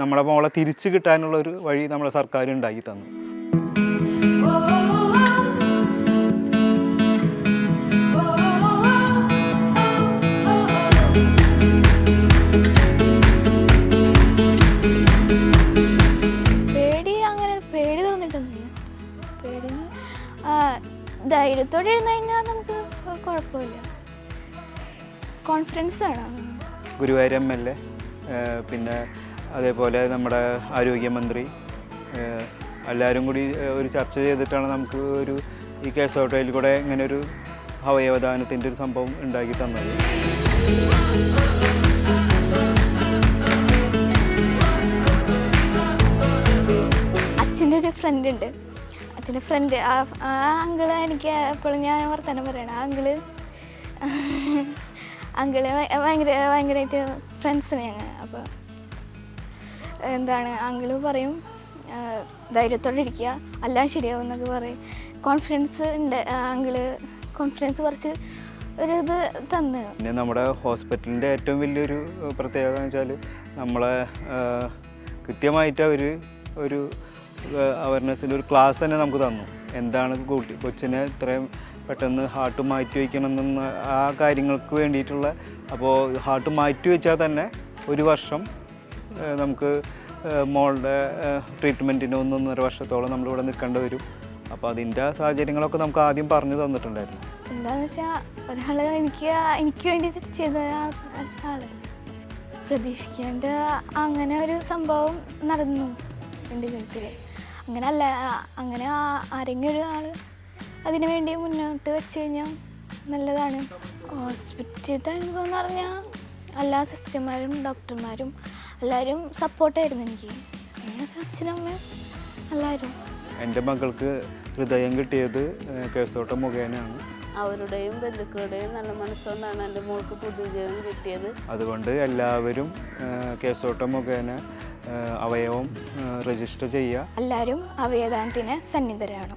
നമ്മളെ മോളെ തിരിച്ചു കിട്ടാനുള്ളൊരു വഴി നമ്മുടെ സർക്കാർ ഉണ്ടാക്കി തന്നു. ധൈര്യത്തോടെ ഇരുന്ന് കഴിഞ്ഞാൽ നമുക്ക് കുഴപ്പമില്ല. കോൺഫിഡൻസ് വേണം. ഗുരുവായൂർ MLA, പിന്നെ അതേപോലെ നമ്മുടെ ആരോഗ്യമന്ത്രി എല്ലാവരും കൂടി ഒരു ചർച്ച ചെയ്തിട്ടാണ് നമുക്ക് ഒരു ഈ കേസോട്ടയിൽ കൂടെ ഇങ്ങനെ ഒരു അവയവദാനത്തിൻ്റെ ഒരു സംഭവം ഉണ്ടാക്കി തന്നത്. അച്ഛൻ്റെ ഒരു ഫ്രണ്ട് ഉണ്ട്. അച്ഛൻ്റെ ഫ്രണ്ട് ആ അങ്കിള് എനിക്ക് എപ്പോഴും ഞാൻ വർത്തമാനം പറയണം. അങ്കിള് ഭയങ്കരമായിട്ട് ഫ്രണ്ട്സിനെ ഞങ്ങൾ. അപ്പോൾ എന്താണ് അങ്കിള് പറയും ധൈര്യത്തോടെ ഇരിക്കുക, എല്ലാം ശരിയാവും എന്നൊക്കെ പറയും. കോൺഫിഡൻസ് ഉണ്ട്. അങ്കിള് കോൺഫിഡൻസ് കുറച്ച് ഒരു ഇത് തന്നു. പിന്നെ നമ്മുടെ ഹോസ്പിറ്റലിൻ്റെ ഏറ്റവും വലിയൊരു പ്രത്യേകത എന്ന് വെച്ചാൽ നമ്മളെ കൃത്യമായിട്ട് അവർ ഒരു അവയർനെസ്സിൻ്റെ ഒരു ക്ലാസ് തന്നെ നമുക്ക് തന്നു. എന്താണ് കൊച്ചിനെ ഇത്രയും പെട്ടെന്ന് ഹാർട്ട് മാറ്റി വയ്ക്കണമെന്ന ആ കാര്യങ്ങൾക്ക് വേണ്ടിയിട്ടുള്ള. അപ്പോൾ ഹാർട്ട് മാറ്റി വെച്ചാൽ തന്നെ 1 വർഷം നമുക്ക് മോളുടെ ട്രീറ്റ്മെൻറ്റിന് 1.5 വർഷത്തോളം നമ്മളിവിടെ നിൽക്കേണ്ടി വരും. അപ്പോൾ അതിൻ്റെ സാഹചര്യങ്ങളൊക്കെ നമുക്ക് ആദ്യം പറഞ്ഞു തന്നിട്ടുണ്ടായിരുന്നു. എന്താണെന്ന് വെച്ചാൽ ഒരാൾ എനിക്ക് വേണ്ടി ചെയ്ത ആൾ പ്രതീക്ഷിക്കാണ്ട് അങ്ങനെ ഒരു സംഭവം നടന്നു എൻ്റെ ജീവിതത്തിൽ. അങ്ങനെ ആരെങ്കിലും ഒരാൾ അതിനു വേണ്ടി മുന്നോട്ട് വെച്ച് കഴിഞ്ഞാൽ നല്ലതാണ്. ഹോസ്പിറ്റലിലത്തെ അനുഭവം എന്ന് പറഞ്ഞാൽ എല്ലാ സിസ്റ്റർമാരും ഡോക്ടർമാരും എല്ലാവരും സപ്പോർട്ടായിരുന്നു എനിക്ക്. അച്ഛനമ്മയും എല്ലാവരും. എൻ്റെ മകൾക്ക് ഹൃദയം കിട്ടിയത് കേസോട്ടം മുഖേനയാണ്. അവരുടെയും ബന്ധുക്കളുടെയും നല്ല മനസ്സുകൊണ്ടാണ് എൻ്റെ മോൾക്ക് പുതുജീവൻ കിട്ടിയത്. അതുകൊണ്ട് എല്ലാവരും കേസോട്ടം മുഖേന അവയവം രജിസ്റ്റർ ചെയ്യുക. എല്ലാവരും അവയവദാനത്തിന് സന്നിധരാണ്.